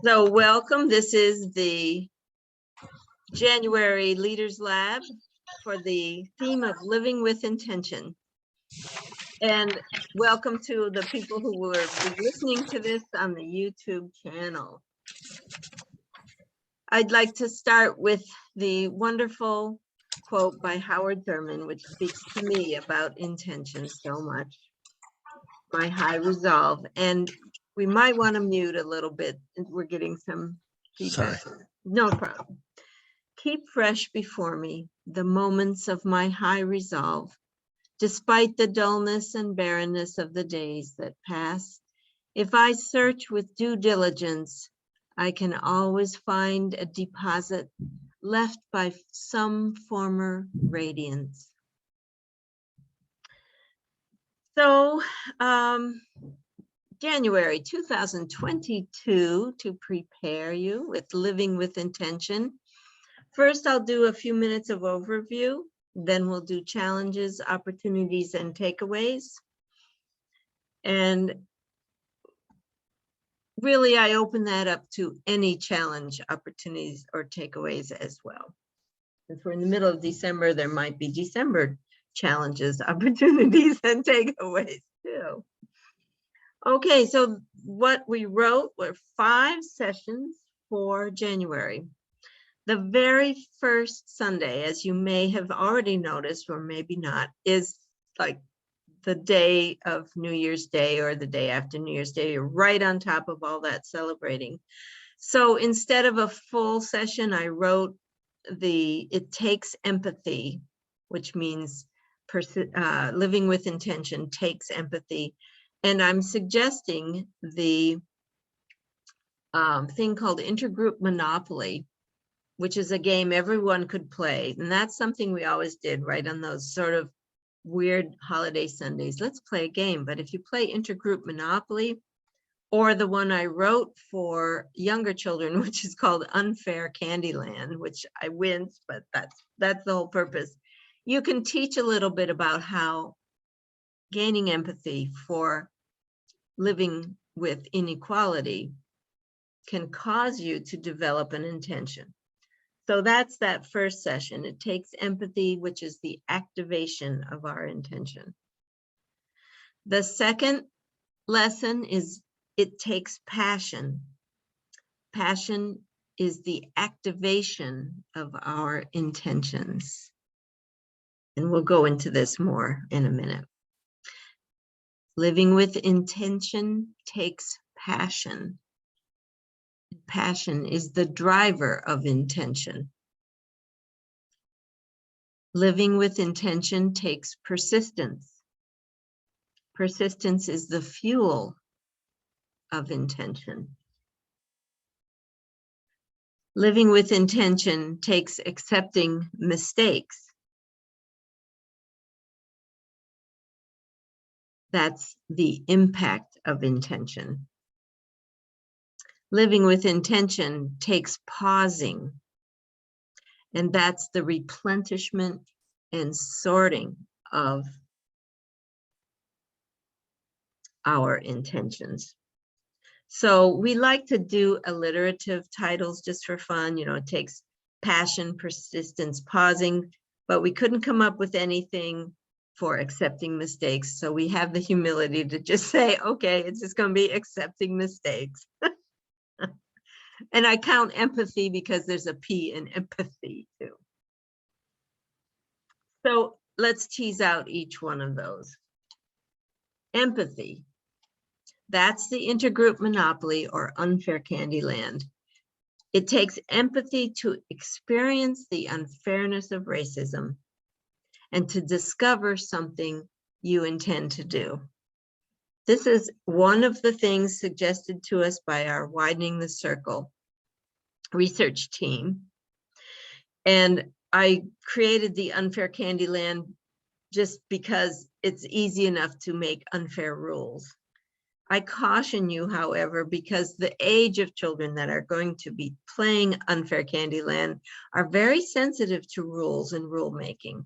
So welcome. This is the January Leaders Lab for the theme of living with intention. And welcome to the people who will be listening to this on the YouTube channel. I'd like to start with the wonderful quote by Howard Thurman, which speaks to me about intention so much. My high resolve. And we might want to mute a little bit. We're getting some feedback. Sorry. No problem. Keep fresh before me the moments of my high resolve, despite the dullness and barrenness of the days that pass. If I search with due diligence, I can always find a deposit left by some former radiance. So, January 2022, to prepare you with living with intention. First, I'll do a few minutes of overview, then we'll do challenges, opportunities, and takeaways. And really, I open that up to any challenge, opportunities, or takeaways as well. Since we're in the middle of December, there might be December challenges, opportunities, and takeaways too. Okay, so what we wrote were 5 sessions for January. The very first Sunday, as you may have already noticed, or maybe not, is like the day of New Year's Day or the day after New Year's Day. You're right on top of all that celebrating. So instead of a full session, I wrote it takes empathy, which means living with intention takes empathy. And I'm suggesting the thing called Intergroup Monopoly, which is a game everyone could play. And that's something we always did, right, on those sort of weird holiday Sundays. Let's play a game. But if you play Intergroup Monopoly, or the one I wrote for younger children, which is called Unfair Candyland, which I winced, but that's the whole purpose. You can teach a little bit about how gaining empathy for living with inequality can cause you to develop an intention. So that's that first session. It takes empathy, which is the activation of our intention. The second lesson is it takes passion. Passion is the activation of our intentions. And we'll go into this more in a minute. Living with intention takes passion. Passion is the driver of intention. Living with intention takes persistence. Persistence is the fuel of intention. Living with intention takes accepting mistakes. That's the impact of intention. Living with intention takes pausing, and that's the replenishment and sorting of our intentions. So we like to do alliterative titles just for fun. You know, it takes passion, persistence, pausing, but we couldn't come up with anything for accepting mistakes. So we have the humility to just say, okay, it's just going to be accepting mistakes. And I count empathy because there's a P in empathy too. So let's tease out each one of those. Empathy. That's the intergroup monopoly or unfair Candyland. It takes empathy to experience the unfairness of racism and to discover something you intend to do. This is one of the things suggested to us by our Widening the Circle research team. And I created the Unfair Candyland just because it's easy enough to make unfair rules. I caution you, however, because the age of children that are going to be playing Unfair Candyland are very sensitive to rules and rulemaking.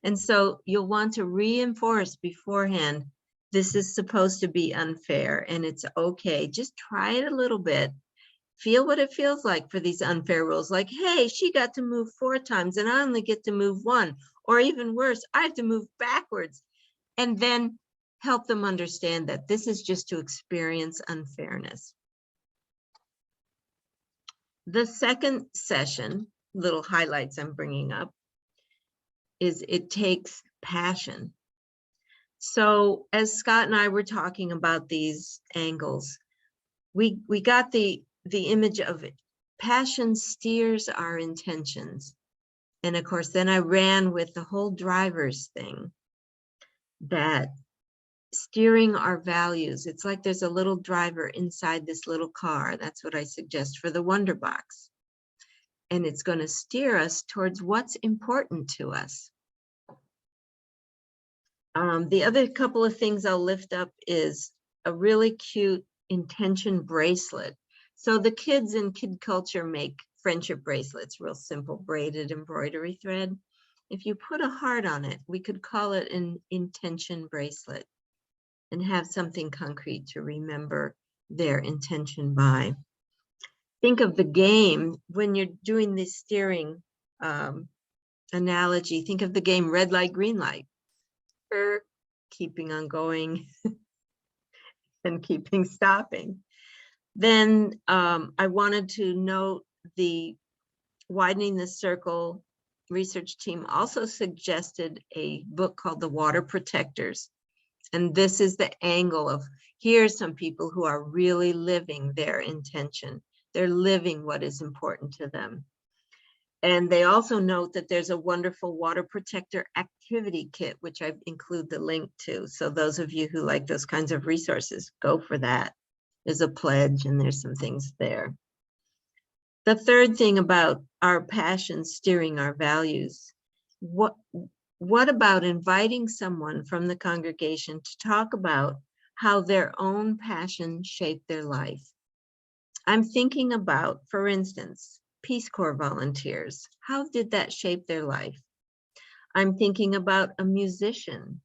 And so you'll want to reinforce beforehand This is supposed to be unfair and it's okay. Just try it a little bit. Feel what it feels like for these unfair rules. Like, hey, she got to move 4 times and I only get to move 1. Or even worse, I have to move backwards. And then help them understand that this is just to experience unfairness. The second session, little highlights I'm bringing up, is it takes passion. So as Scott and I were talking about these angles, we got the image of it. Passion steers our intentions. And of course, then I ran with the whole driver's thing, that steering our values. It's like there's a little driver inside this little car. That's what I suggest for the Wonder Box. And it's going to steer us towards what's important to us. The other couple of things I'll lift up is a really cute intention bracelet. So the kids in kid culture make friendship bracelets, real simple braided embroidery thread. If you put a heart on it, we could call it an intention bracelet and have something concrete to remember their intention by. Think of the game when you're doing this steering analogy. Think of the game red light, green light. Keeping on going and keeping stopping. Then I wanted to note the widening the circle research team also suggested a book called The Water Protectors. And this is the angle of, here's some people who are really living their intention. They're living what is important to them. And they also note that there's a wonderful water protector activity kit, which I include the link to. So those of you who like those kinds of resources, go for that. There's a pledge and there's some things there. The third thing about our passion steering our values, what about inviting someone from the congregation to talk about how their own passion shaped their life? I'm thinking about, for instance, Peace Corps volunteers. How did that shape their life? I'm thinking about a musician.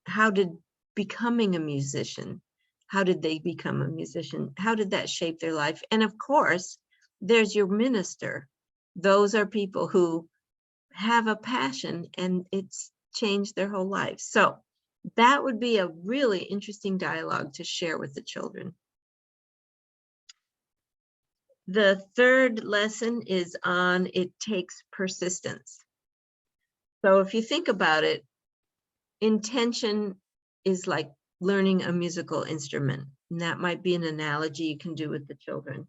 How did becoming a musician, how did they become a musician? How did that shape their life? And of course, there's your minister. Those are people who have a passion and it's changed their whole life. So that would be a really interesting dialogue to share with the children. The third lesson is on it takes persistence. So if you think about it, intention is like learning a musical instrument. And that might be an analogy you can do with the children.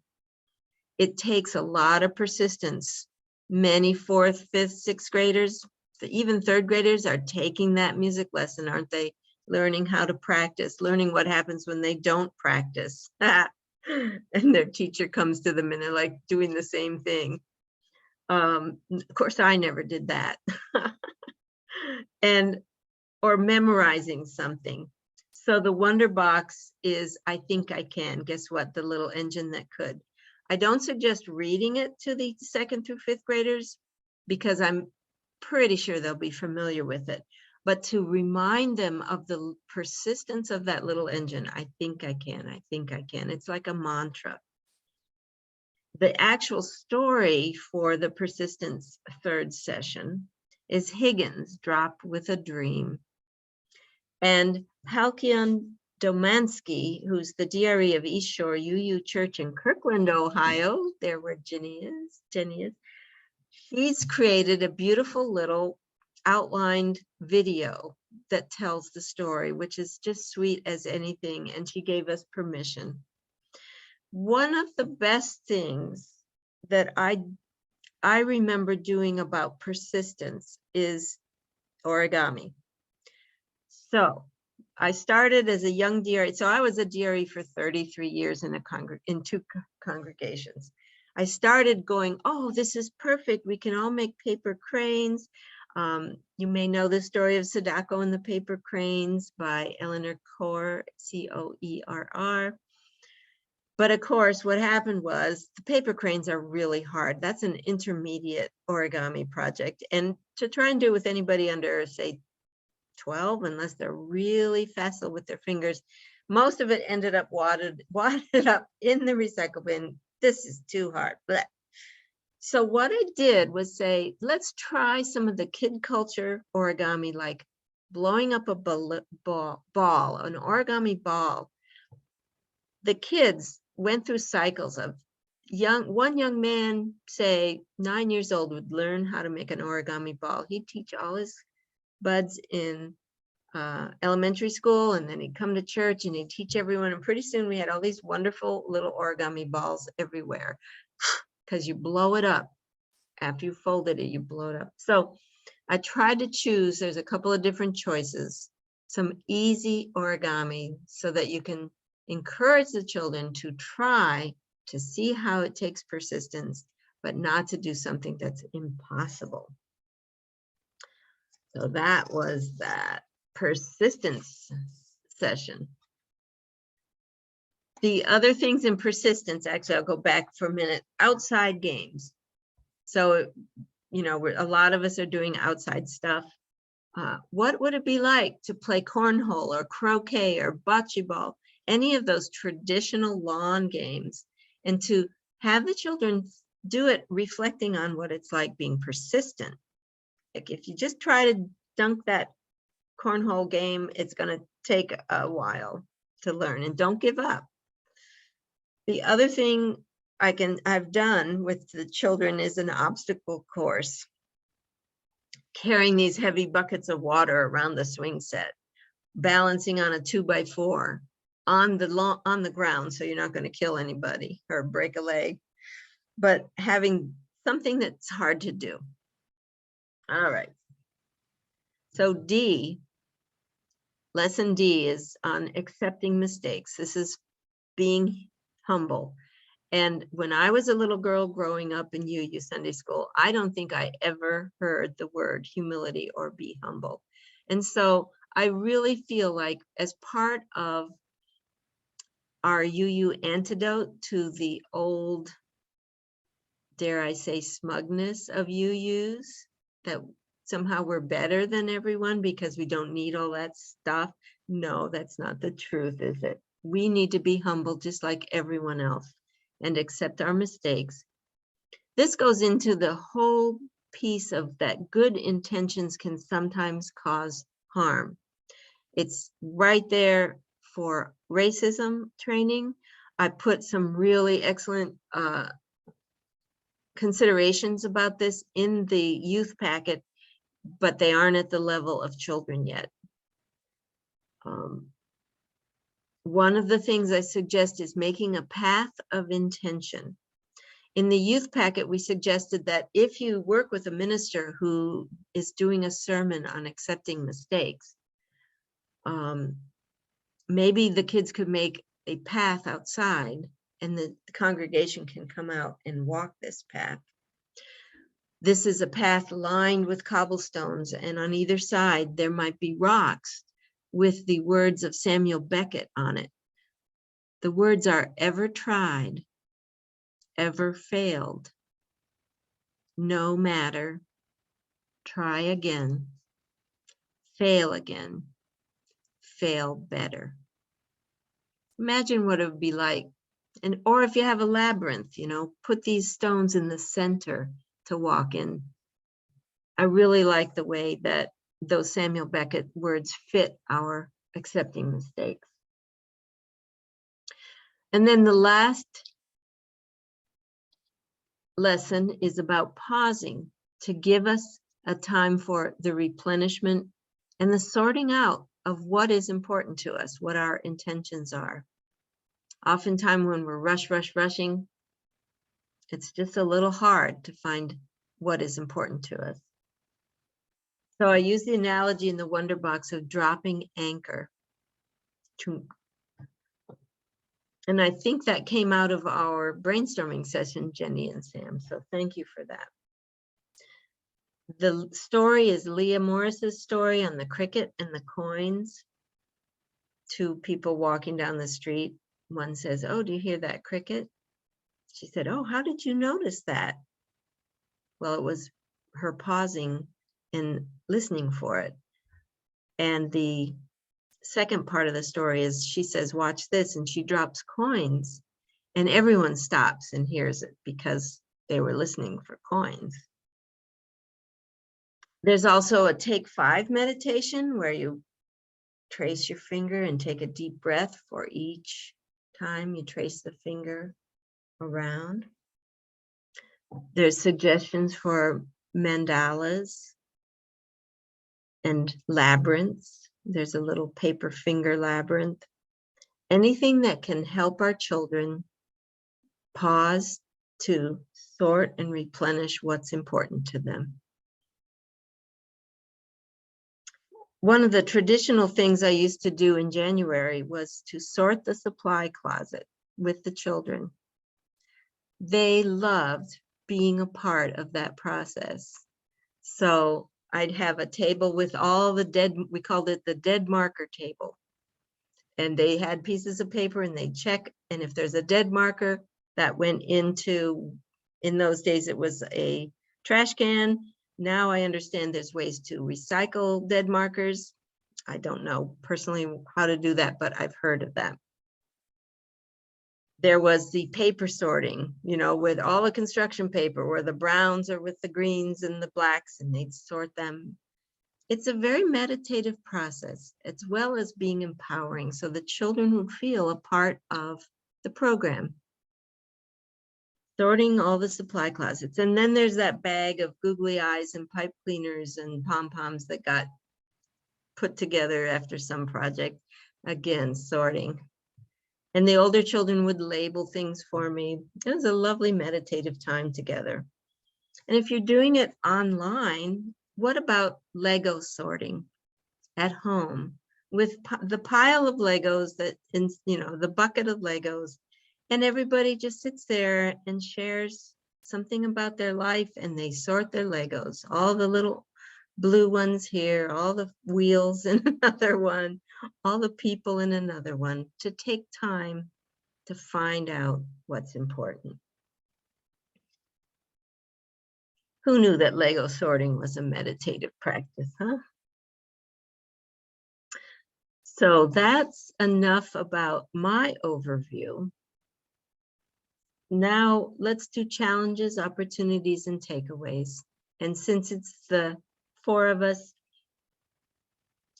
It takes a lot of persistence. Many 4th, 5th, 6th graders, even 3rd graders are taking that music lesson, aren't they? Learning how to practice, learning what happens when they don't practice. And their teacher comes to them and they're like doing the same thing. Of course, I never did that. Or memorizing something. So the Wonder Box is, I think I can. Guess what? The little engine that could. I don't suggest reading it to the 2nd through 5th graders because I'm pretty sure they'll be familiar with it. But to remind them of the persistence of that little engine, I think I can, I think I can. It's like a mantra. The actual story for the persistence 3rd session is Higgins, Dropped with a Dream. And Halcyon Domansky, who's the DRE of East Shore UU Church in Kirkland, Ohio, there where Jenny is, she's created a beautiful little outlined video that tells the story, which is just sweet as anything, and she gave us permission. One of the best things that I remember doing about persistence is origami. So I started as a young DRE. So I was a DRE for 33 years in 2 congregations. I started going, oh, this is perfect. We can all make paper cranes. You may know the story of Sadako and the Paper Cranes by Eleanor Coer, C-O-E-R-R. But of course, what happened was the paper cranes are really hard. That's an intermediate origami project. And to try and do it with anybody under, say, 12, unless they're really facile with their fingers. Most of it ended up wadded up in the recycle bin. This is too hard. Blech. So what I did was say, let's try some of the kid culture origami, like blowing up a ball, an origami ball. The kids went through cycles of one young man, say 9 years old, would learn how to make an origami ball. He'd teach all his buds in elementary school, and then he'd come to church and he'd teach everyone. And pretty soon we had all these wonderful little origami balls everywhere, because you blow it up. After you folded it, you blow it up. So I tried to choose, there's a couple of different choices, some easy origami so that you can encourage the children to try to see how it takes persistence, but not to do something that's impossible. So that was that persistence session. The other things in persistence, actually, I'll go back for a minute, outside games. So, you know, a lot of us are doing outside stuff. What would it be like to play cornhole or croquet or bocce ball, any of those traditional lawn games, and to have the children do it reflecting on what it's like being persistent? Like if you just try to dunk that cornhole game, it's going to take a while to learn, and don't give up. The other thing I've done with the children is an obstacle course, carrying these heavy buckets of water around the swing set, balancing on a 2x4 on the ground, so you're not going to kill anybody or break a leg, but having something that's hard to do. All right. So lesson D is on accepting mistakes. This is being humble. And when I was a little girl growing up in UU Sunday School, I don't think I ever heard the word humility or be humble. And so I really feel like, as part of our UU antidote to the old, dare I say, smugness of UUs, that somehow we're better than everyone because we don't need all that stuff. No, that's not the truth, is it? We need to be humble just like everyone else and accept our mistakes. This goes into the whole piece of that good intentions can sometimes cause harm. It's right there for racism training. I put some really excellent considerations about this in the youth packet, but they aren't at the level of children yet. One of the things I suggest is making a path of intention. In the youth packet, we suggested that if you work with a minister who is doing a sermon on accepting mistakes, maybe the kids could make a path outside and the congregation can come out and walk this path. This is a path lined with cobblestones, and on either side there might be rocks with the words of Samuel Beckett on it. The words are ever tried, ever failed, no matter, try again, fail again, fail better. Imagine what it would be like. Or if you have a labyrinth, you know, put these stones in the center to walk in. I really like the way that those Samuel Beckett words fit our accepting mistakes. And then the last lesson is about pausing to give us a time for the replenishment and the sorting out of what is important to us, what our intentions are. Oftentimes when we're rushing, it's just a little hard to find what is important to us. So I use the analogy in the Wonder Box of dropping anchor. And I think that came out of our brainstorming session, Jenny and Sam. So thank you for that. The story is Leah Morris's story on the cricket and the coins. Two people walking down the street. One says, "Oh, do you hear that cricket?" She said, "Oh, how did you notice that?" Well, it was her pausing and listening for it. And the second part of the story is she says, watch this, and she drops coins and everyone stops and hears it because they were listening for coins. There's also a take 5 meditation where you trace your finger and take a deep breath for each time you trace the finger around. There's suggestions for mandalas and labyrinths. There's a little paper finger labyrinth. Anything that can help our children pause to sort and replenish what's important to them. One of the traditional things I used to do in January was to sort the supply closet with the children. They loved being a part of that process. So I'd have a table with all the dead, we called it the dead marker table. And they had pieces of paper and they'd check. And if there's a dead marker that went into, in those days, it was a trash can. Now I understand there's ways to recycle dead markers. I don't know personally how to do that, but I've heard of that. There was the paper sorting, you know, with all the construction paper where the browns are with the greens and the blacks, and they'd sort them. It's a very meditative process, as well as being empowering, so the children would feel a part of the program. Sorting all the supply closets. And then there's that bag of googly eyes and pipe cleaners and pom-poms that got put together after some project. Again, sorting. And the older children would label things for me. It was a lovely meditative time together. And if you're doing it online, what about Lego sorting at home with the pile of Legos that, you know, the bucket of Legos, and everybody just sits there and shares something about their life and they sort their Legos, all the little blue ones here, all the wheels in another one, all the people in another one, to take time to find out what's important. Who knew that Lego sorting was a meditative practice, huh? So that's enough about my overview. Now let's do challenges, opportunities, and takeaways. And since it's the 4 of us,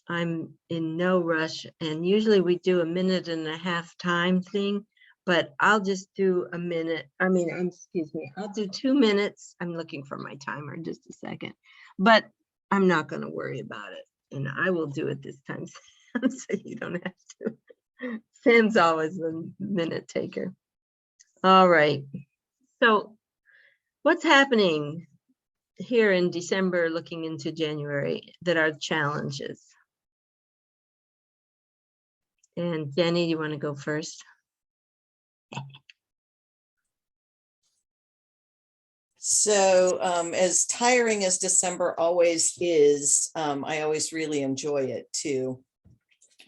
I'm in no rush. And usually we do a 1.5-minute time thing, but I'll just do a minute. Excuse me, I'll do 2 minutes. I'm looking for my timer in just a second, but I'm not going to worry about it. And I will do it this time so you don't have to. Sam's always the minute taker. All right. So what's happening here in December looking into January that are challenges? And Jenny, you want to go first? So as tiring as December always is, I always really enjoy it too,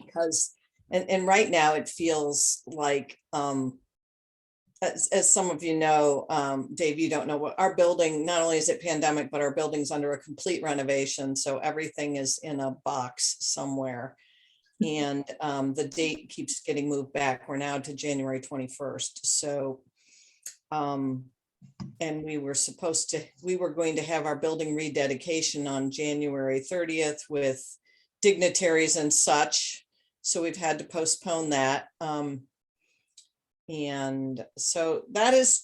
because and right now it feels like as some of you know, Dave, you don't know what our building, not only is it pandemic, but our building's under a complete renovation. So everything is in a box somewhere. And the date keeps getting moved back. We're now to January 21st. So, and we were going to have our building rededication on January 30th with dignitaries and such. So we've had to postpone that. And so that is,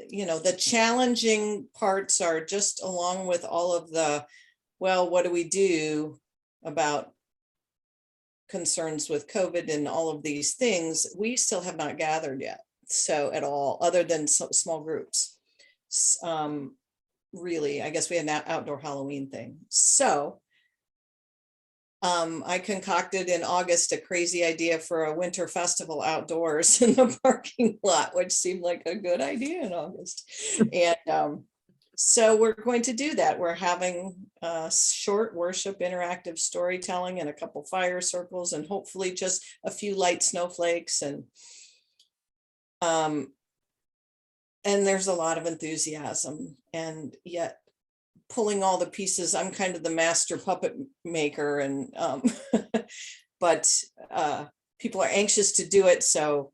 you know, the challenging parts are just along with all of the, well, what do we do about concerns with COVID and all of these things? We still have not gathered yet. So at all, other than some small groups. Really, I guess we had an outdoor Halloween thing. So I concocted in August a crazy idea for a winter festival outdoors in the parking lot, which seemed like a good idea in August. And so we're going to do that. We're having short worship, interactive storytelling, and a couple fire circles, and hopefully just a few light snowflakes. And there's a lot of enthusiasm, and yet pulling all the pieces. I'm kind of the master puppet maker, and but people are anxious to do it, so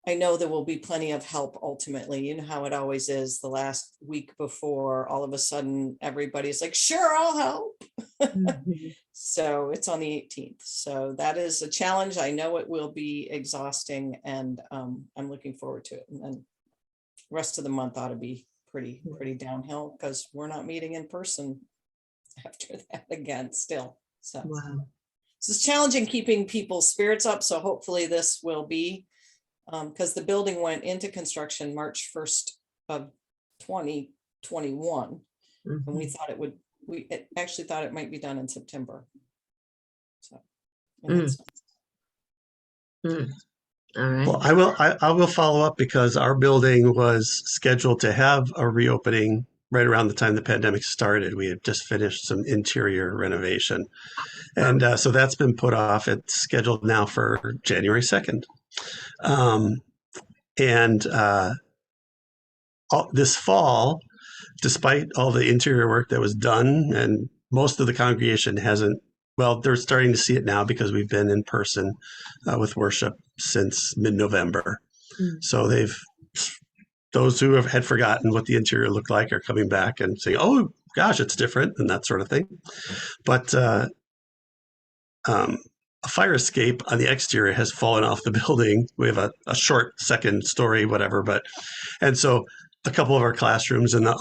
I know there will be plenty of help ultimately. You know how it always is, the last week before, all of a sudden everybody's like, sure, I'll help. Mhm. So it's on the 18th. So that is a challenge. I know it will be exhausting, and I'm looking forward to it. And then the rest of the month ought to be pretty downhill, because we're not meeting in person after that again still. So Wow. it's challenging keeping people's spirits up. So hopefully this will be, because the building went into construction March 1st of 2021. And we Mhm. thought we actually thought it might be done in September. So, and Mm. that's Mm. All right. Well, I will follow up because our building was scheduled to have a reopening right around the time the pandemic started. We had just finished some interior renovation. And so that's been put off. It's scheduled now for January 2nd. And this fall, despite all the interior work that was done, and most of the congregation hasn't, well, they're starting to see it now because we've been in person with worship since mid-November. Mm. So those who had forgotten what the interior looked like are coming back and saying, oh, gosh, it's different, and that sort of thing. But a fire escape on the exterior has fallen off the building. We have a short second story, whatever, and so a couple of our classrooms in the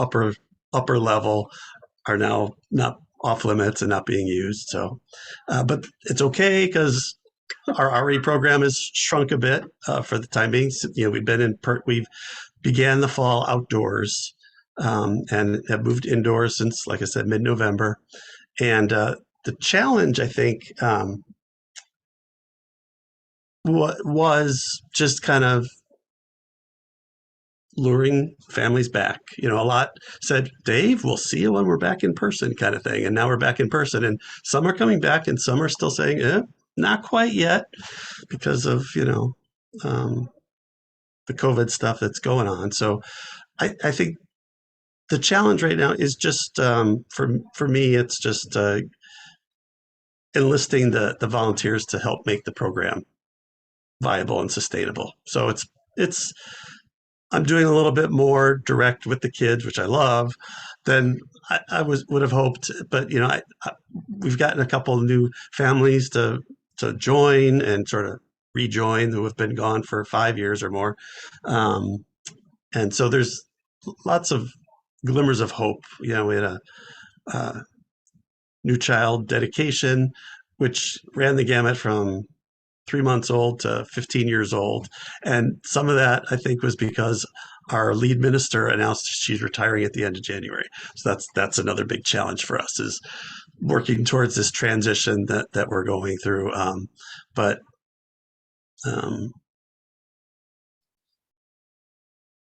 upper level are now not off limits and not being used. So, but it's okay because our RE program has shrunk a bit for the time being. You know, we've began the fall outdoors and have moved indoors since, like I said, mid-November. And the challenge, I think, was just kind of luring families back. You know, a lot said, Dave, we'll see you when we're back in person, kind of thing. And now we're back in person, and some are coming back and some are still saying, not quite yet, because of, the COVID stuff that's going on. So I think the challenge right now is just, for me, it's just enlisting the volunteers to help make the program viable and sustainable. So it's I'm doing a little bit more direct with the kids, which I love, than I would have hoped. But we've gotten a couple of new families to join and sort of rejoin who have been gone for 5 years or more, and so there's lots of glimmers of hope. We had a new child dedication, which ran the gamut from 3 months old to 15 years old. And some of that, I think, was because our lead minister announced she's retiring at the end of January. So that's another big challenge for us, is working towards this transition that we're going through. But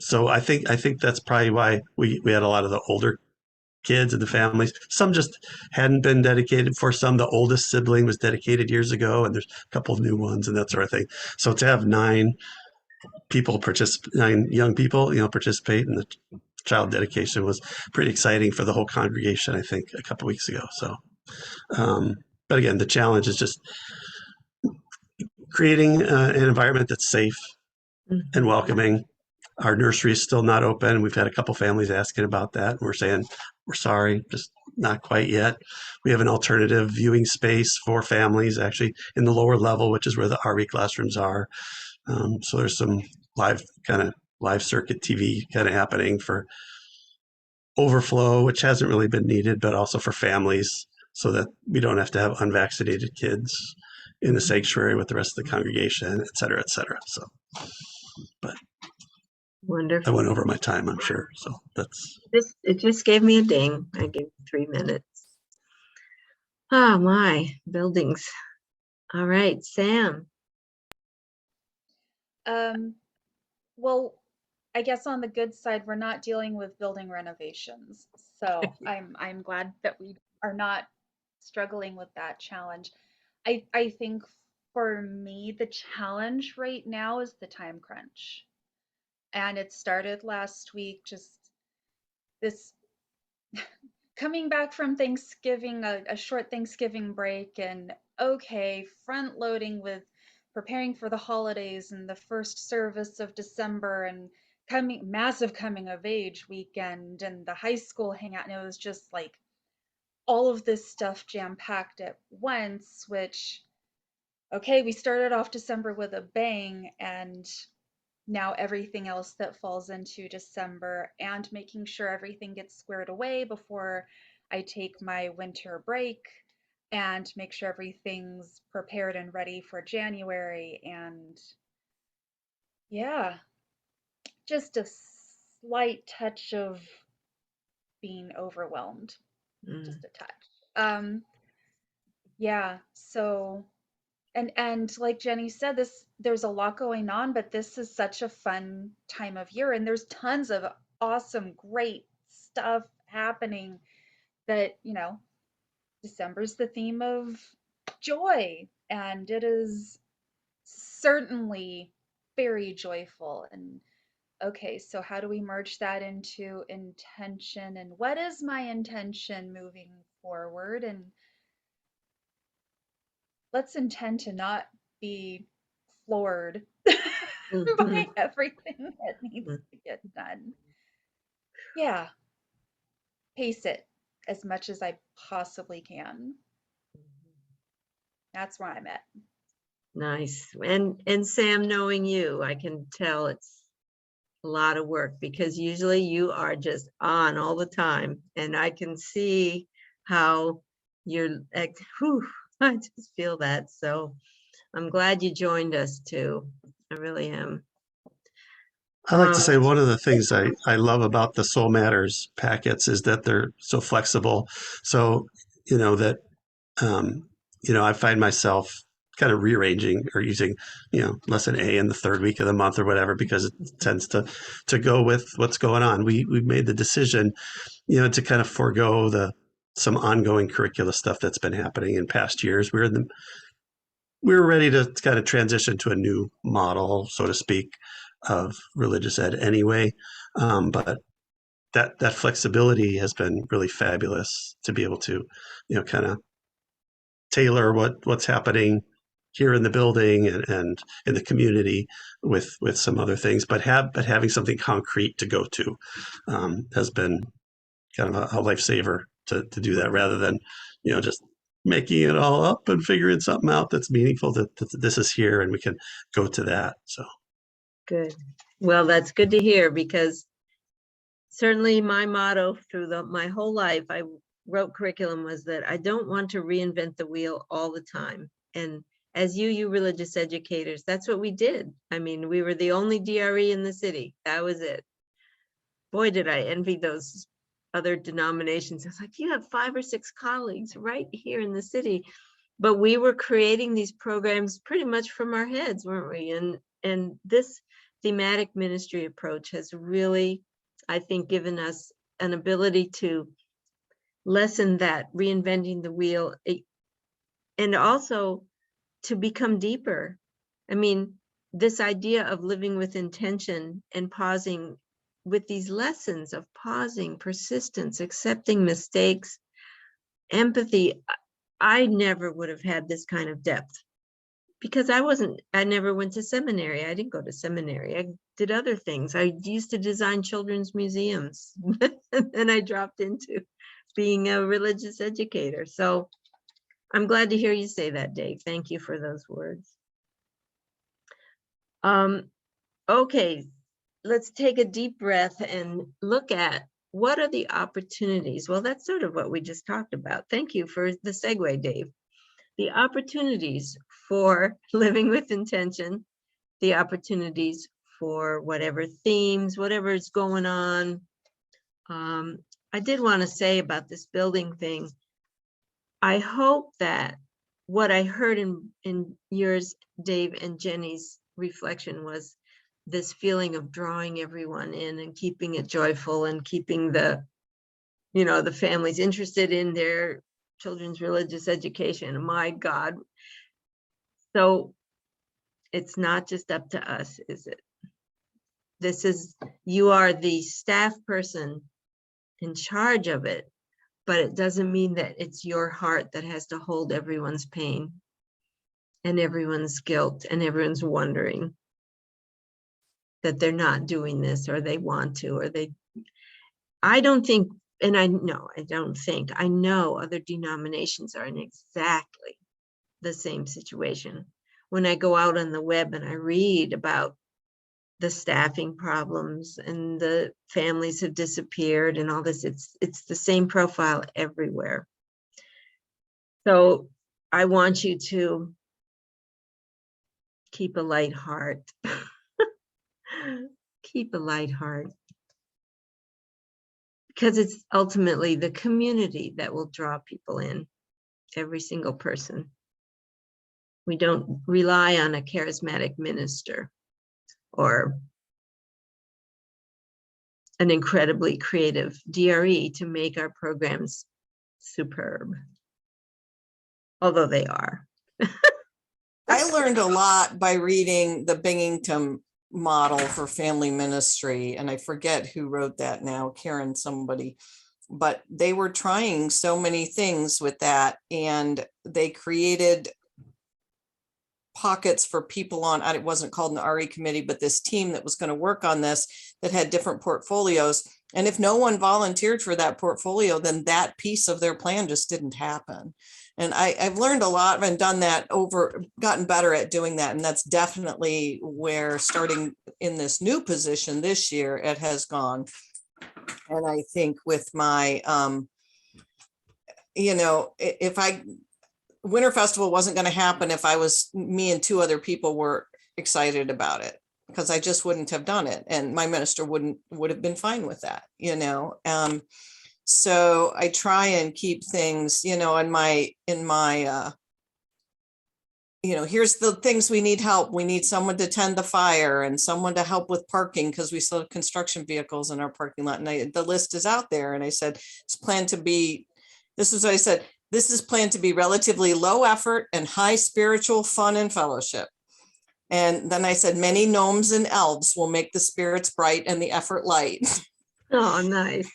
so I think that's probably why we had a lot of the older kids and the families. Some just hadn't been dedicated. For some, the oldest sibling was dedicated years ago, and there's a couple of new ones and that sort of thing. So to have 9 young people, participate in the child dedication was pretty exciting for the whole congregation, I think, a couple of weeks ago. So, but again, the challenge is just creating an environment that's safe and welcoming. Our nursery is still not open. We've had a couple families asking about that. And we're saying, we're sorry, just not quite yet. We have an alternative viewing space for families actually in the lower level, which is where the RE classrooms are. So there's some live circuit TV kind of happening for overflow, which hasn't really been needed, but also for families so that we don't have to have unvaccinated kids in the sanctuary with the rest of the congregation, et cetera, et cetera. So, but I Wonderful. went over my time, I'm sure. So It just gave me a ding. I gave 3 minutes. Oh my, buildings. All right, Sam. Well, I guess on the good side, we're not dealing with building renovations. So I'm glad that we are not struggling with that challenge. I think for me, the challenge right now is the time crunch. And it started last week, just this coming back from Thanksgiving, a short Thanksgiving break, and okay, front loading with preparing for the holidays and the first service of December and massive coming of age weekend and the high school hangout. And it was just like all of this stuff jam packed at once, which, okay, we started off December with a bang, and now everything else that falls into December, and making sure everything gets squared away before I take my winter break, and make sure everything's prepared and ready for January. And yeah, just a slight touch of being overwhelmed, Mm. just a touch. Yeah, so and like Jenny said, there's a lot going on, but this is such a fun time of year, and there's tons of awesome, great stuff happening that, December's the theme of joy, and it is certainly very joyful. And okay, so how do we merge that into intention, and what is my intention moving forward? And let's intend to not be floored by Mhm. everything that needs to get done. Yeah, pace it as much as I possibly can. That's where I'm at. Nice. And Sam, knowing you, I can tell it's a lot of work because usually you are just on all the time, and I can see how you're like, whew, I just feel that. So I'm glad you joined us too. I really am. I like to say Um, one of the things I love about the Soul Matters packets is that they're so flexible. So, that, um, I find myself kind of rearranging or using, lesson A in the third week of the month or whatever, because it tends to go with what's going on. We've made the decision, to kind of forego some ongoing curricula stuff that's been happening in past years. We were ready to kind of transition to a new model, so to speak, of religious ed anyway. But that flexibility has been really fabulous to be able to, kind of tailor what's happening here in the building and in the community with some other things, but having something concrete to go to has been kind of a lifesaver to do that, rather than just making it all up and figuring something out that's meaningful, that this is here and we can go to that. So good. Well, that's good to hear, because certainly my motto through my whole life, I wrote curriculum, was that I don't want to reinvent the wheel all the time. And as you religious educators, that's what we did. I mean, we were the only DRE in the city. That was it. Boy, did I envy those other denominations. I was like, you have 5 or 6 colleagues right here in the city. But we were creating these programs pretty much from our heads, weren't we? And this thematic ministry approach has really, I think, given us an ability to lessen that reinventing the wheel, and also to become deeper. I mean, this idea of living with intention and pausing, with these lessons of pausing, persistence, accepting mistakes, empathy, I never would have had this kind of depth, because I never went to seminary. I didn't go to seminary. I did other things. I used to design children's museums. And then I dropped into being a religious educator. So I'm glad to hear you say that, Dave. Thank you for those words. Okay, let's take a deep breath and look at what are the opportunities. Well, that's sort of what we just talked about. Thank you for the segue, Dave. The opportunities for living with intention, the opportunities for whatever themes, whatever is going on. I did want to say about this building thing, I hope that what I heard in yours, Dave, and Jenny's reflection was this feeling of drawing everyone in and keeping it joyful and keeping the families interested in their children's religious education. My God. So it's not just up to us, is it? You are the staff person in charge of it, but it doesn't mean that it's your heart that has to hold everyone's pain and everyone's guilt and everyone's wondering that they're not doing this or they want to, or I don't think, and I know other denominations are in exactly the same situation. When I go out on the web and I read about the staffing problems and the families have disappeared and all this, it's the same profile everywhere. So I want you to keep a light heart. Keep a light heart. Because it's ultimately the community that will draw people in, every single person. We don't rely on a charismatic minister or an incredibly creative DRE to make our programs superb, although they are. I learned a lot by reading the Binghamton model for family ministry, and I forget who wrote that now, Karen somebody, but they were trying so many things with that, and they created pockets for people on, it wasn't called an RE committee, but this team that was going to work on this that had different portfolios. And if no one volunteered for that portfolio, then that piece of their plan just didn't happen. And I've learned a lot and done that gotten better at doing that. And that's definitely where, starting in this new position this year, it has gone. And I think with my, if Winter Festival wasn't going to happen if me and two other people were excited about it, because I just wouldn't have done it. And my minister would have been fine with that, So I try and keep things, in my, here's the things we need help. We need someone to tend the fire and someone to help with parking, because we still have construction vehicles in our parking lot. And the list is out there. And I said, it's planned to be, this is what I said, this is planned to be relatively low effort and high spiritual fun and fellowship. And then I said, many gnomes and elves will make the spirits bright and the effort light. Oh, nice.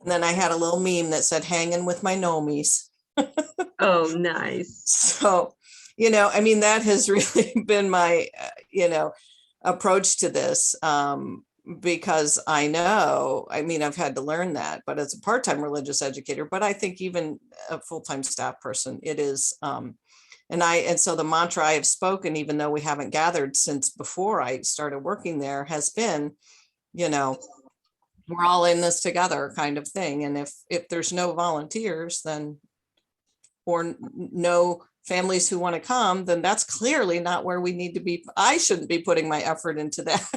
And then I had a little meme that said, hanging with my gnomies. Oh, nice. So, that has really been my, approach to this. Because I've had to learn that, but as a part-time religious educator, but I think even a full-time staff person, it is, and so the mantra I have spoken, even though we haven't gathered since before I started working there, has been, we're all in this together kind of thing. And if there's no volunteers, then, or no families who want to come, then that's clearly not where we need to be. I shouldn't be putting my effort into that.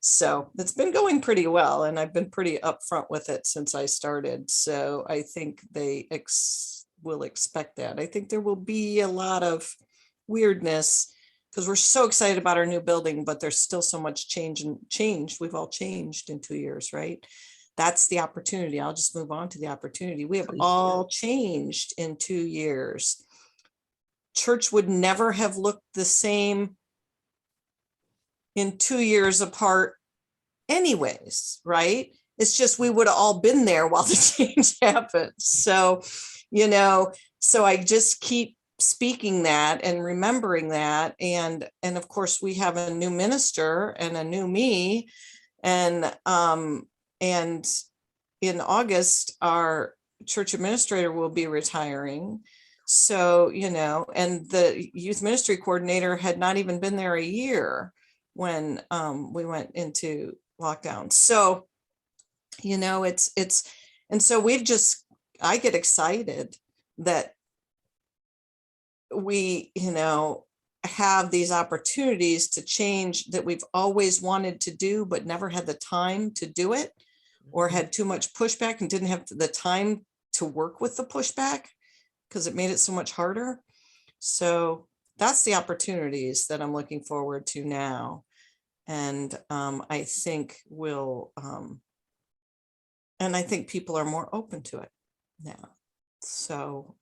So it's been going pretty well, and I've been pretty upfront with it since I started. So I think they will expect that. I think there will be a lot of weirdness because we're so excited about our new building, but there's still so much change. We've all changed in 2 years, right? That's the opportunity. I'll just move on to the opportunity. We have all changed in 2 years. Church would never have looked the same in 2 years apart anyways, right? It's just we would have all been there while the change happened. So, so I just keep speaking that and remembering that. And of course we have a new minister and a new me. And in August, our church administrator will be retiring. So, and the youth ministry coordinator had not even been there a year when we went into lockdown. So, and so I get excited that we, have these opportunities to change that we've always wanted to do, but never had the time to do it, or had too much pushback and didn't have the time to work with the pushback because it made it so much harder. So that's the opportunities that I'm looking forward to now. And I think and I think people are more open to it now. So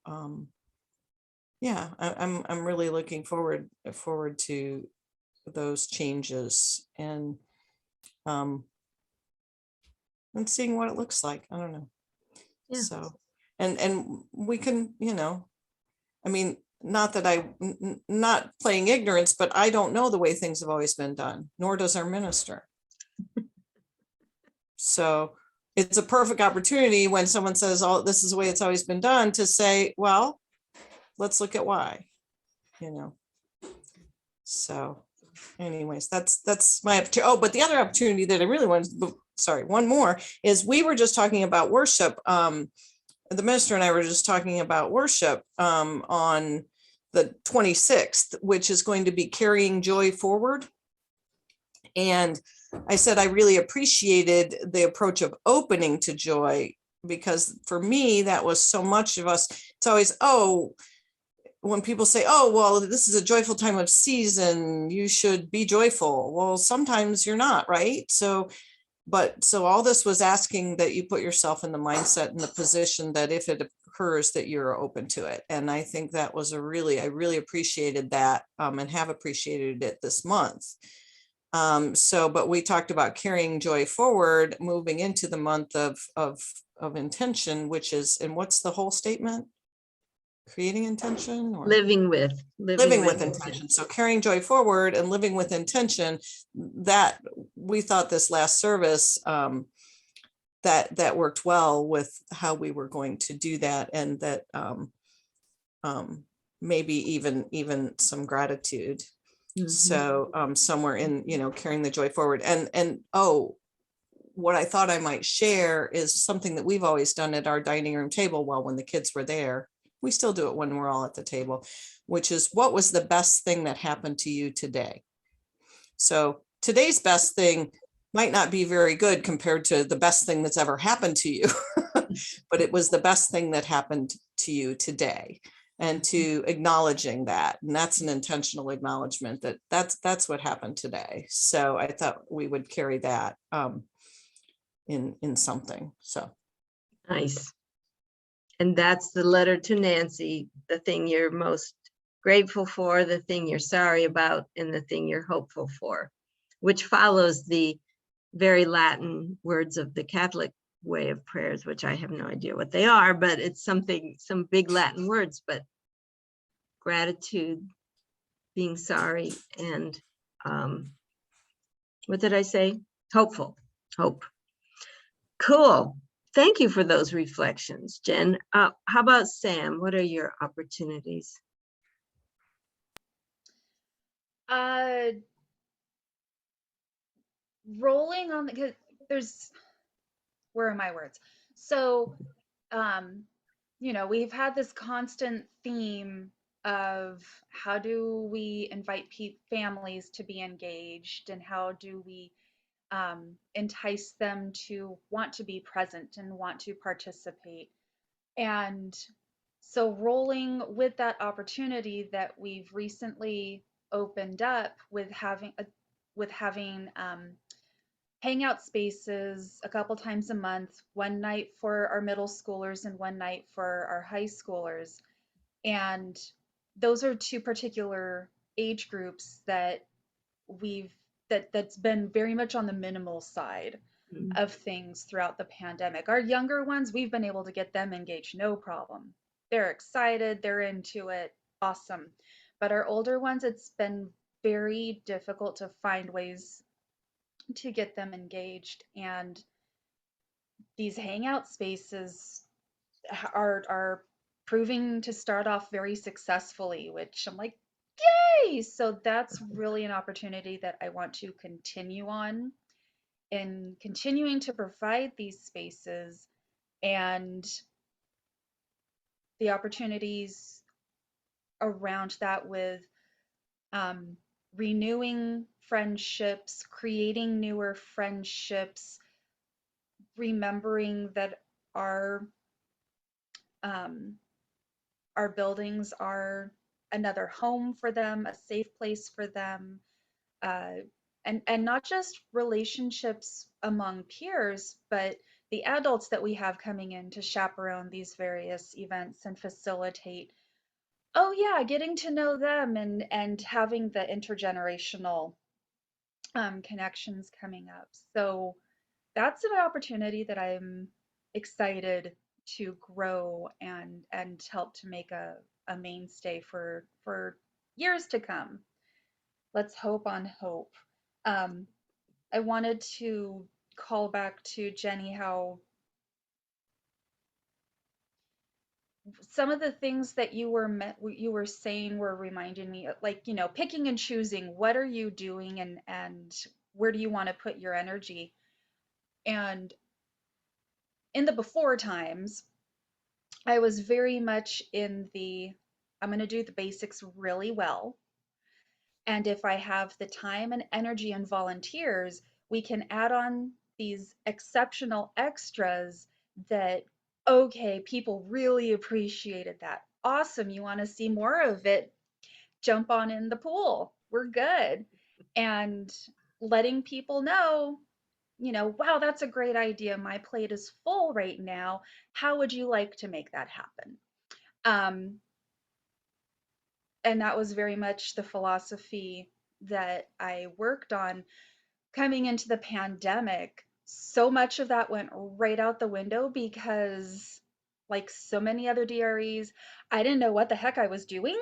yeah, I'm really looking forward to those changes and seeing what it looks like. I don't know. Yeah. So, and we can, I mean, not that not playing ignorance, but I don't know the way things have always been done, nor does our minister. So it's a perfect opportunity when someone says, oh, this is the way it's always been done, to say, well, let's look at why, So anyways, that's my opportunity. Oh, but the other opportunity that I really wanted, sorry, one more, is we were just talking about worship. The minister and I were just talking about worship on the 26th, which is going to be carrying joy forward. And I said, I really appreciated the approach of opening to joy, because for me, that was so much of us. It's always, oh, when people say, oh, well, this is a joyful time of season, you should be joyful. Well, sometimes you're not, right? So all this was asking that you put yourself in the mindset and the position that if it occurs, that you're open to it. And I think that was I really appreciated that, and have appreciated it this month. But we talked about carrying joy forward, moving into the month of intention, which is, and what's the whole statement? Creating intention, or Living with intention. So carrying joy forward and living with intention, that we thought this last service, that worked well with how we were going to do that. And that maybe even some gratitude. So somewhere in, carrying the joy forward, and what I thought I might share is something that we've always done at our dining room table. Well, when the kids were there, we still do it when we're all at the table, which is, what was the best thing that happened to you today? So today's best thing might not be very good compared to the best thing that's ever happened to you, but it was the best thing that happened to you today. And to acknowledging that, and that's an intentional acknowledgement that's what happened today. So I thought we would carry that in something. So nice. And that's the letter to Nancy, the thing you're most grateful for, the thing you're sorry about, and the thing you're hopeful for, which follows the very Latin words of the Catholic way of prayers, which I have no idea what they are, but it's some big Latin words. But gratitude, being sorry, and what did I say? Hopeful, hope. Cool. Thank you for those reflections, Jen. How about Sam? What are your opportunities? Rolling on the, where are my words? So, we've had this constant theme of how do we invite families to be engaged, and how do we entice them to want to be present and want to participate. And so rolling with that opportunity that we've recently opened up with having Hangout Spaces a couple times a month, one night for our middle schoolers and one night for our high schoolers. And those are two particular age groups that that's been very much on the minimal side of things throughout the pandemic. Our younger ones, we've been able to get them engaged, no problem. They're excited, they're into it, awesome. But our older ones, it's been very difficult to find ways to get them engaged. And these hangout spaces are proving to start off very successfully, which I'm like, yay! So that's really an opportunity that I want to continue on, in continuing to provide these spaces, and the opportunities around that with renewing friendships, creating newer friendships, remembering that our our buildings are another home for them, a safe place for them, uh, and not just relationships among peers, but the adults that we have coming in to chaperone these various events and facilitate. Oh yeah, getting to know them, and having the intergenerational connections coming up. So that's an opportunity that I'm excited to grow and help to make a mainstay for years to come. Let's hope on hope. Um, I wanted to call back to Jenny how some of the things that you were saying were reminding me like, you know, picking and choosing what are you doing and where do you want to put your energy. And in the before times, I was very much in the I'm going to do the basics really well. And if I have the time and energy and volunteers, we can add on these exceptional extras that, okay, people really appreciated that. Awesome. You want to see more of it? Jump on in the pool. We're good. And letting people know, you know, wow, that's a great idea. My plate is full right now. How would you like to make that happen? Um, and that was very much the philosophy that I worked on coming into the pandemic. So much of that went right out the window because, like so many other DREs, I didn't know what the heck I was doing.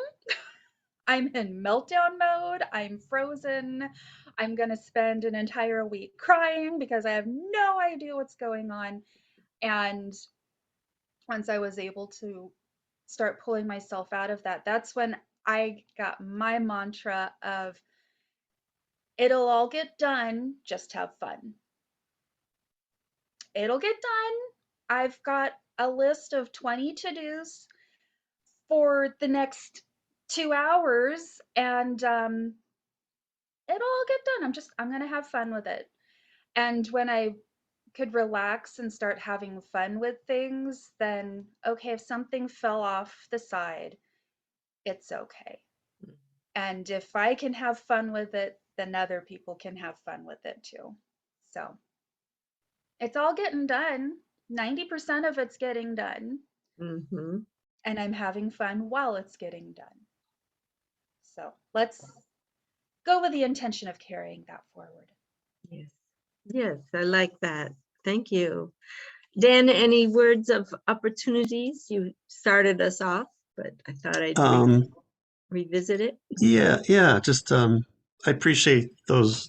I'm in meltdown mode. I'm frozen. I'm going to spend an entire week crying because I have no idea what's going on. And once I was able to start pulling myself out of that, that's when I got my mantra of it'll all get done, just have fun. It'll get done. I've got a list of 20 to-dos for the next 2 hours, and it'll all get done. I'm gonna have fun with it. And when I could relax and start having fun with things, then okay, if something fell off the side, it's okay. And if I can have fun with it, then other people can have fun with it too. So it's all getting done. 90% of it's getting done. Mm-hmm. And I'm having fun while it's getting done. So let's go with the intention of carrying that forward. Yes. Yes, I like that. Thank you. Dan, any words of opportunities? You started us off, but I thought I'd revisit it. Yeah. Just I appreciate those,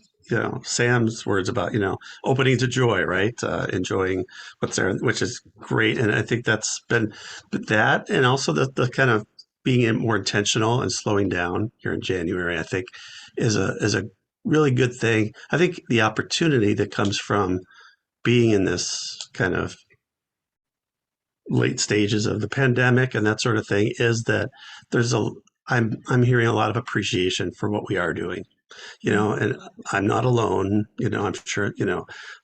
Sam's words about, opening to joy, right? Enjoying what's there, which is great. And I think that's been that, and also the kind of being more intentional and slowing down here in January, I think is a really good thing. I think the opportunity that comes from being in this kind of late stages of the pandemic and that sort of thing is that there's I'm hearing a lot of appreciation for what we are doing, and I'm not alone, I'm sure,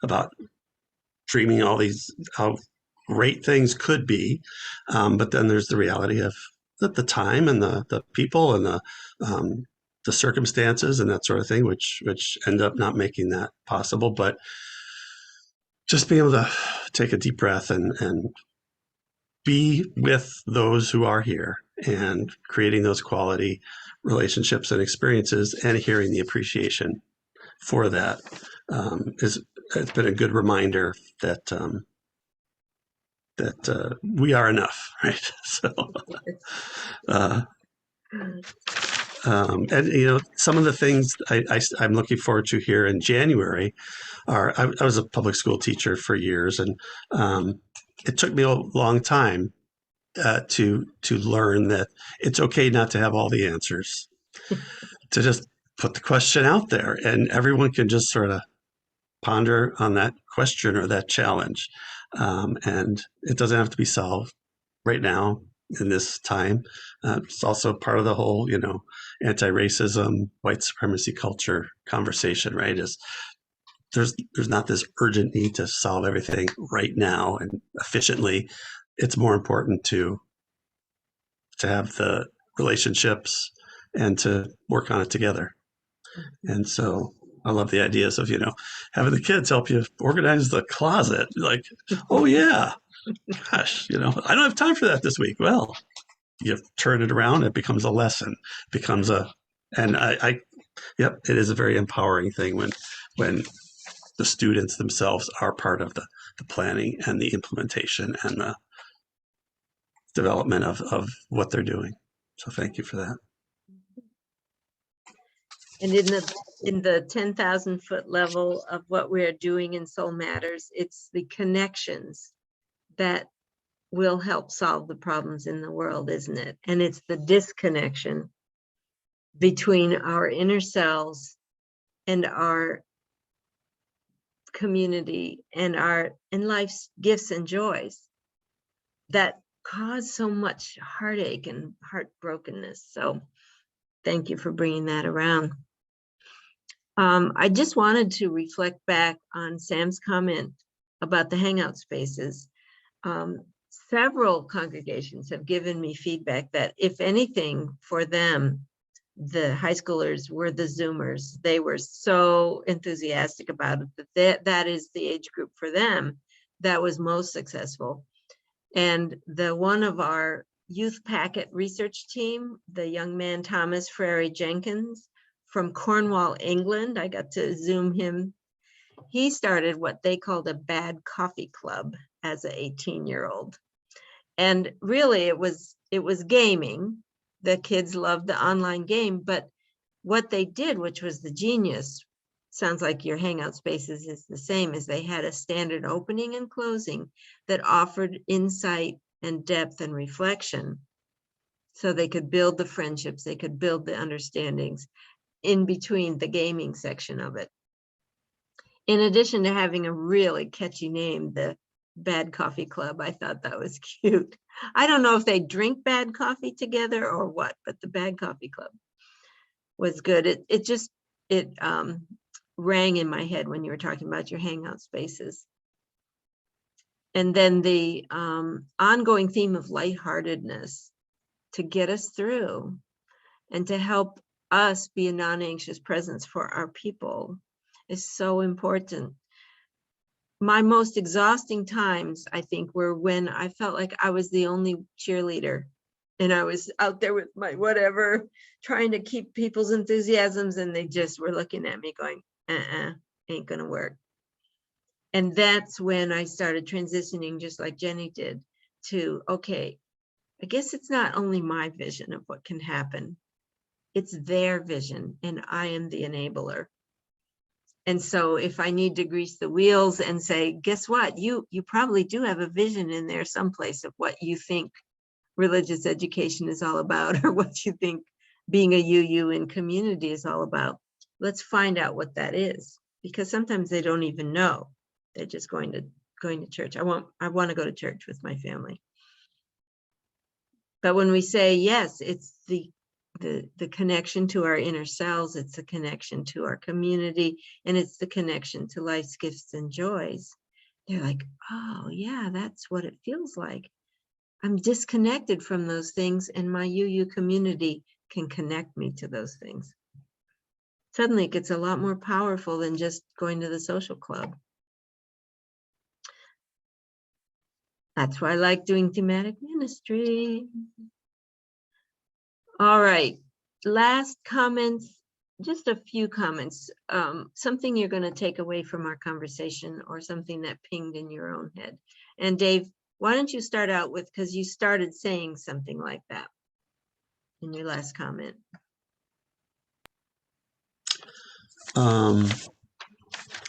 about dreaming all these, how great things could be. But then there's the reality of the time and the people and the circumstances and that sort of thing, which end up not making that possible. But just being able to take a deep breath and be with those who are here and creating those quality relationships and experiences and hearing the appreciation for that it's been a good reminder that we are enough, right? So and some of the things I'm looking forward to here in January are I was a public school teacher for years, and it took me a long time to learn that it's okay not to have all the answers, to just put the question out there, and everyone can just sort of ponder on that question or that challenge, and it doesn't have to be solved right now in this time. It's also part of the whole, anti-racism, white supremacy culture conversation, right? Is there's not this urgent need to solve everything right now and efficiently. It's more important to have the relationships and to work on it together. And so I love the ideas of, having the kids help you organize the closet. Like, oh yeah, gosh, I don't have time for that this week. Well, you turn it around, it becomes a lesson, and yep, it is a very empowering thing when the students themselves are part of the planning and the implementation and development of what they're doing. So thank you for that. And in the 10,000-foot level of what we're doing in Soul Matters, it's the connections that will help solve the problems in the world, isn't it? And it's the disconnection between our inner selves and our community and life's gifts and joys that cause so much heartache and heartbrokenness. So thank you for bringing that around. I just wanted to reflect back on Sam's comment about the Hangout Spaces. Several congregations have given me feedback that if anything for them, the high schoolers were the Zoomers. They were so enthusiastic about it that is the age group for them that was most successful. And one of our youth packet research team, the young man Thomas Frary Jenkins from Cornwall, England, I got to Zoom him. He started what they called a bad coffee club as an 18-year-old. And really it was gaming. The kids loved the online game, but what they did, which was the genius, sounds like your Hangout Spaces is the same, is they had a standard opening and closing that offered insight and depth and reflection. So they could build the friendships, they could build the understandings in between the gaming section of it. In addition to having a really catchy name, the Bad Coffee Club, I thought that was cute. I don't know if they drink bad coffee together or what, but the Bad Coffee Club was good. It rang in my head when you were talking about your Hangout Spaces. And then the ongoing theme of lightheartedness to get us through and to help us be a non-anxious presence for our people is so important. My most exhausting times, I think, were when I felt like I was the only cheerleader and I was out there with my whatever, trying to keep people's enthusiasms, and they just were looking at me going, ain't gonna work. And that's when I started transitioning, just like Jenny did, to, okay, I guess it's not only my vision of what can happen, it's their vision, and I am the enabler. And so if I need to grease the wheels and say, guess what, you probably do have a vision in there someplace of what you think religious education is all about, or what you think being a UU in community is all about. Let's find out what that is, because sometimes they don't even know. They're just going to church. I want to go to church with my family. But when we say yes, it's the connection to our inner selves, it's the connection to our community, and it's the connection to life's gifts and joys. They're like, oh yeah, that's what it feels like. I'm disconnected from those things, and my UU community can connect me to those things. Suddenly it gets a lot more powerful than just going to the social club. That's why I like doing thematic ministry. All right, last comments, just a few comments. Something you're going to take away from our conversation, or something that pinged in your own head. And Dave, why don't you start out with, because you started saying something like that in your last comment. I'm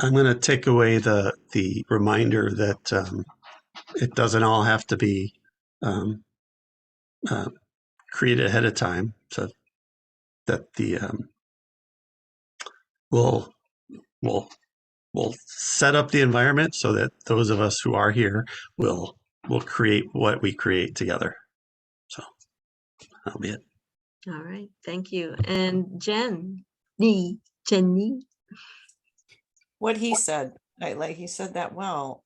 going to take away the reminder that it doesn't all have to be created ahead of time, so that the we'll set up the environment so that those of us who are here will create what we create together. So that'll be it. All right, thank you. And Jenny. What he said, he said that well,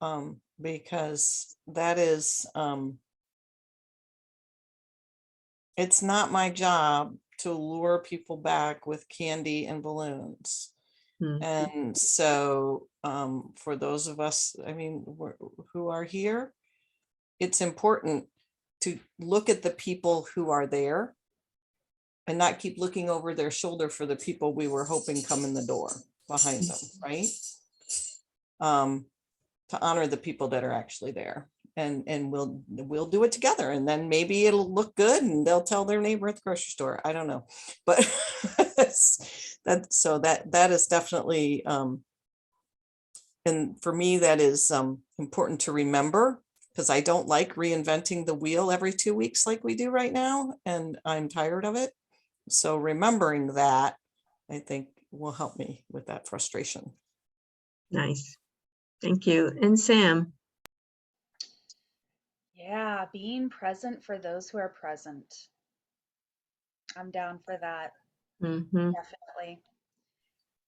because that is, it's not my job to lure people back with candy and balloons. Hmm. And so for those of us, I mean, who are here, it's important to look at the people who are there and not keep looking over their shoulder for the people we were hoping come in the door behind them, right? To honor the people that are actually there. and we'll do it together, and then maybe it'll look good and they'll tell their neighbor at the grocery store. I don't know, but that is definitely and for me that is important to remember, because I don't like reinventing the wheel every 2 weeks like we do right now, and I'm tired of it. So remembering that, I think, will help me with that frustration. Nice. Thank you. And Sam? Yeah, being present for those who are present. I'm down for that, Mhm. definitely.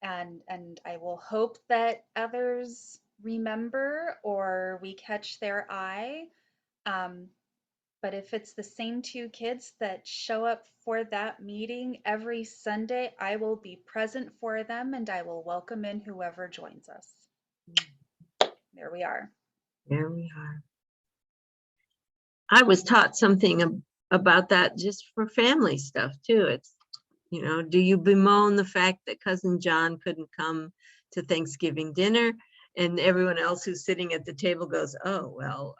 And I will hope that others remember or we catch their eye. But if it's the same 2 kids that show up for that meeting every Sunday, I will be present for them and I will welcome in whoever joins us. There we are. There we are. I was taught something about that just for family stuff too. It's, you know, do you bemoan the fact that cousin John couldn't come to Thanksgiving dinner, and everyone else who's sitting at the table goes, oh, well,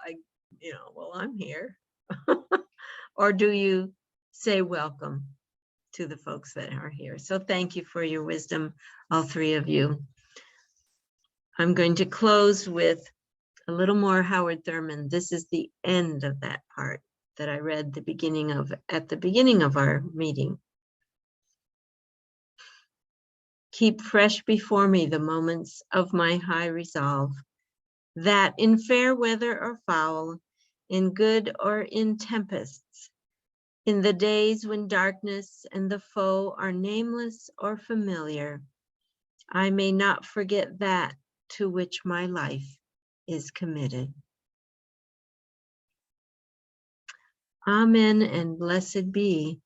well, I'm here. Or do you say welcome to the folks that are here? So thank you for your wisdom, all 3 of you. I'm going to close with a little more Howard Thurman. This is the end of that part that I read at the beginning of our meeting. Keep fresh before me the moments of my high resolve, that in fair weather or foul, in good or in tempests, in the days when darkness and the foe are nameless or familiar, I may not forget that to which my life is committed. Amen and blessed be.